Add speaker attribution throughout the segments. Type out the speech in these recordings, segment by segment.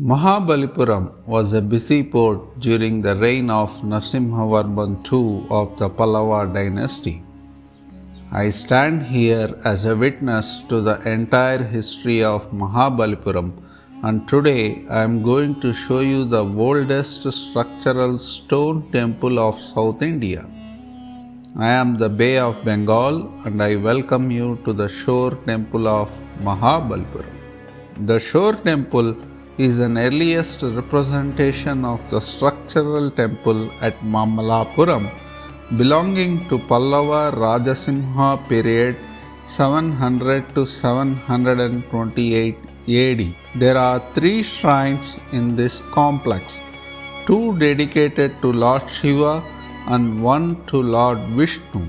Speaker 1: Mahabalipuram was a busy port during the reign of Narasimhavarman II of the Pallava dynasty. I stand here as a witness to the entire history of Mahabalipuram, and today I am going to show you the oldest structural stone temple of South India. I am the Bay of Bengal and I welcome you to the Shore Temple of Mahabalipuram. The Shore Temple is an earliest representation of the structural temple at Mamalapuram belonging to Pallava Rajasimha period 700 to 728 AD. There are three shrines in this complex, two dedicated to Lord Shiva and one to Lord Vishnu.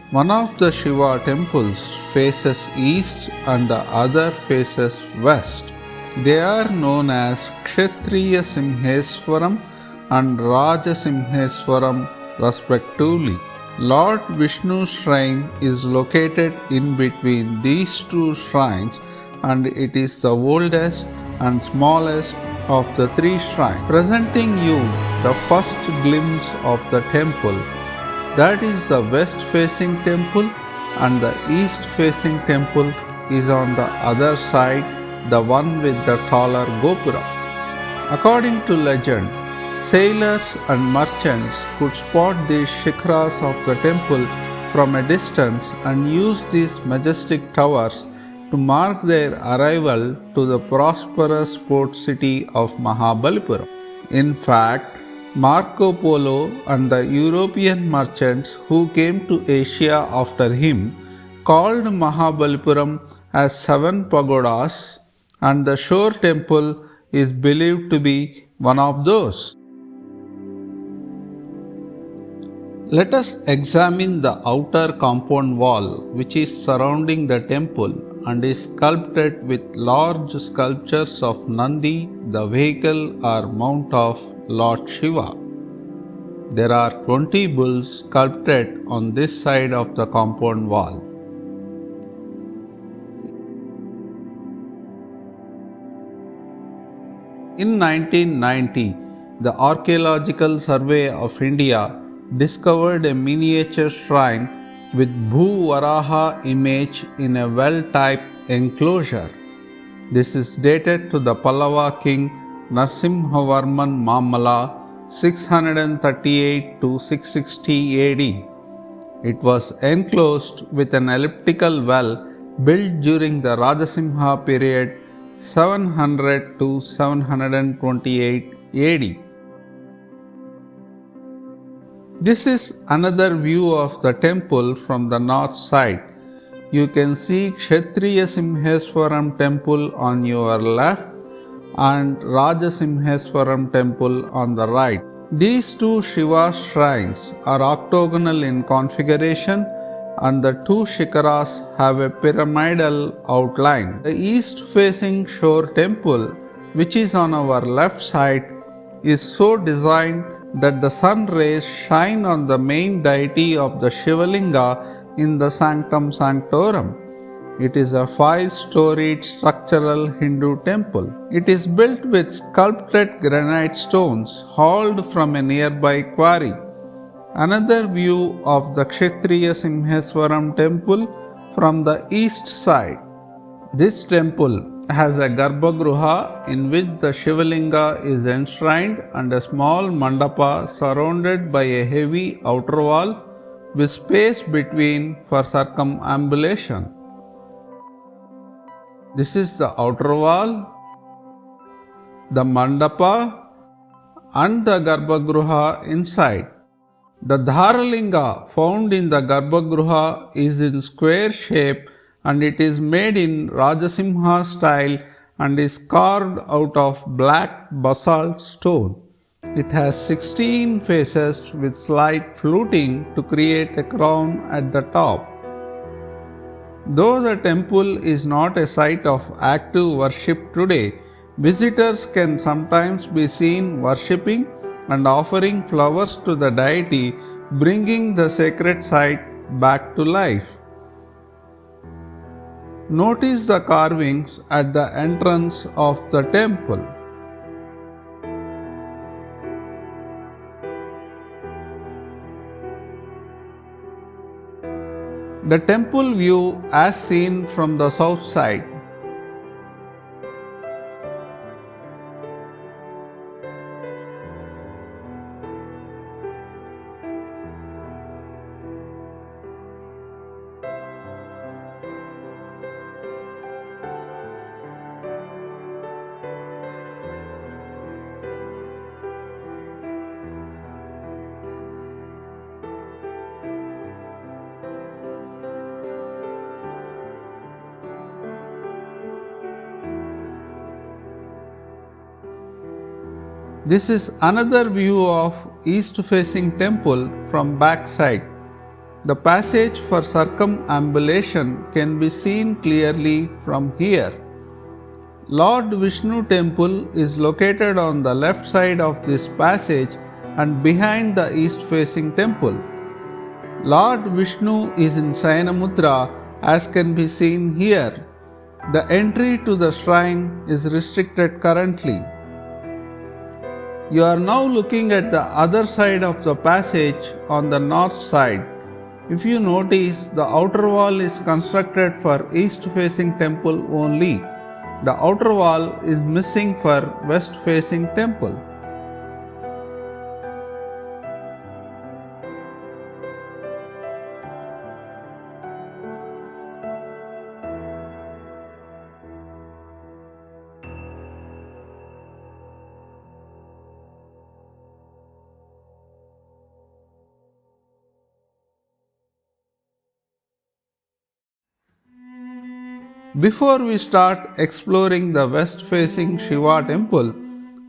Speaker 1: One of the Shiva temples faces east and the other faces west. They are known as Kshatriya Simheswaram and Raja Simheswaram respectively. Lord Vishnu's shrine is located in between these two shrines and it is the oldest and smallest of the three shrines, presenting you the first glimpse of the temple. That is the west facing temple, and the east facing temple is on the other side, the one with the taller gopura. According to legend, sailors and merchants could spot these shikras of the temple from a distance and use these majestic towers to mark their arrival to the prosperous port city of Mahabalipuram. In fact, Marco Polo and the European merchants who came to Asia after him called Mahabalipuram as Seven Pagodas, and the Shore Temple is believed to be one of those. Let us examine the outer compound wall which is surrounding the temple and is sculpted with large sculptures of Nandi, the vehicle or mount of Lord Shiva. There are 20 bulls sculpted on this side of the compound wall. In 1990, the Archaeological Survey of India discovered a miniature shrine with Bhu Varaha image in a well-typed enclosure. This is dated to the Pallava king Narasimhavarman Mamala 638 to 660 AD. It was enclosed with an elliptical well built during the Rajasimha period 700 to 728 AD. This is another view of the temple from the north side. You can see Kshatriya Simheswaram temple on your left and Raja Simheswaram temple on the right. These two Shiva shrines are octagonal in configuration and the two shikaras have a pyramidal outline. The east facing Shore temple, which is on our left side, is so designed that the sun rays shine on the main deity of the Shivalinga in the Sanctum Sanctorum. It is a 5-storied structural Hindu temple. It is built with sculpted granite stones hauled from a nearby quarry. Another view of the Kshatriya Simheswaram temple from the east side. This temple has a Garbhagruha in which the Shivalinga is enshrined and a small mandapa surrounded by a heavy outer wall with space between for circumambulation. This is the outer wall, the mandapa and the Garbhagruha inside. The Dharalinga found in the Garbhagruha is in square shape and it is made in Rajasimha style and is carved out of black basalt stone. It has 16 faces with slight fluting to create a crown at the top. Though the temple is not a site of active worship today, visitors can sometimes be seen worshipping and offering flowers to the deity, bringing the sacred site back to life. Notice the carvings at the entrance of the temple. The temple view as seen from the south side. This is another view of east-facing temple from back side. The passage for circumambulation can be seen clearly from here. Lord Vishnu temple is located on the left side of this passage and behind the east-facing temple. Lord Vishnu is in Sayana Mudra as can be seen here. The entry to the shrine is restricted currently. You are now looking at the other side of the passage on the north side. If you notice, the outer wall is constructed for east-facing temple only. The outer wall is missing for west-facing temple. Before we start exploring the west-facing Shiva temple,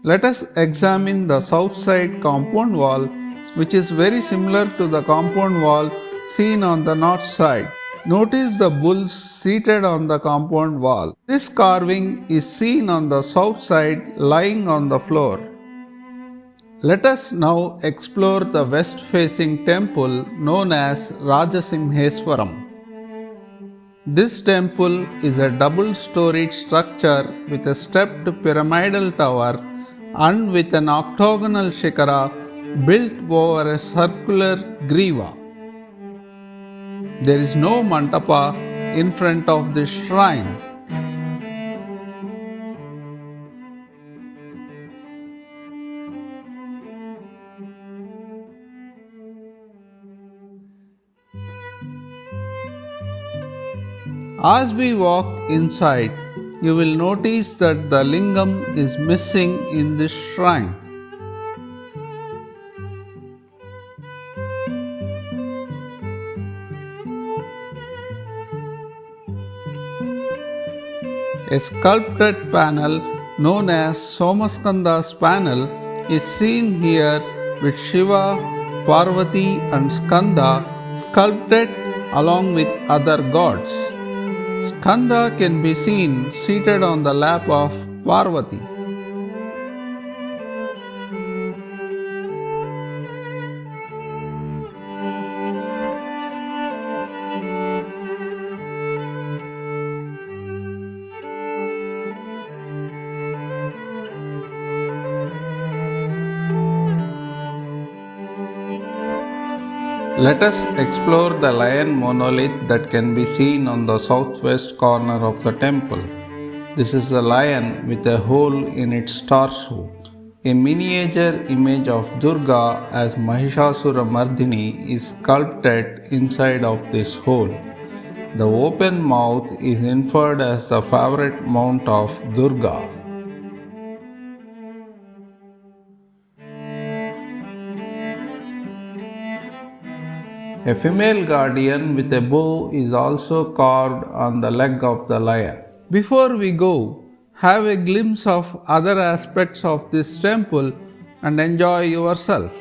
Speaker 1: let us examine the south side compound wall, which is very similar to the compound wall seen on the north side. Notice the bulls seated on the compound wall. This carving is seen on the south side lying on the floor. Let us now explore the west-facing temple known as Rajasimheswaram. This temple is a double-storied structure with a stepped pyramidal tower and with an octagonal shikara built over a circular griva. There is no mandapa in front of this shrine. As we walk inside, you will notice that the lingam is missing in this shrine. A sculpted panel known as Somaskanda's panel is seen here with Shiva, Parvati and Skanda sculpted along with other gods. Skanda can be seen seated on the lap of Parvati. Let us explore the lion monolith that can be seen on the southwest corner of the temple. This is a lion with a hole in its torso. A miniature image of Durga as Mahishasuramardini is sculpted inside of this hole. The open mouth is inferred as the favorite mount of Durga. A female guardian with a bow is also carved on the leg of the lion. Before we go, have a glimpse of other aspects of this temple and enjoy yourself.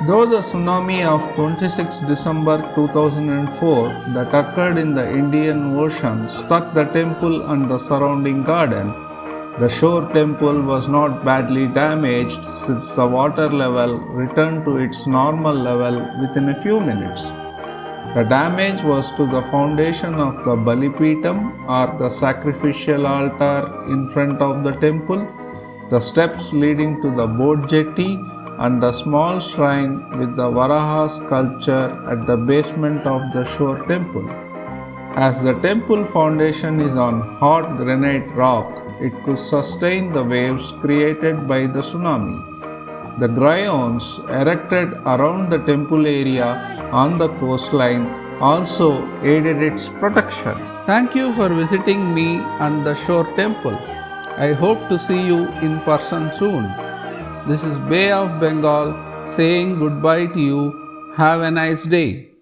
Speaker 1: Though the tsunami of 26 December 2004 that occurred in the Indian Ocean struck the temple and the surrounding garden, the shore temple was not badly damaged since the water level returned to its normal level within a few minutes. The damage was to the foundation of the Balipeetam or the sacrificial altar in front of the temple, the steps leading to the boat jetty, and the small shrine with the Varaha sculpture at the basement of the shore temple. As the temple foundation is on hard granite rock, it could sustain the waves created by the tsunami. The griots erected around the temple area on the coastline also aided its protection. Thank you for visiting me and the shore temple. I hope to see you in person soon. This is Bay of Bengal saying goodbye to you. Have a nice day.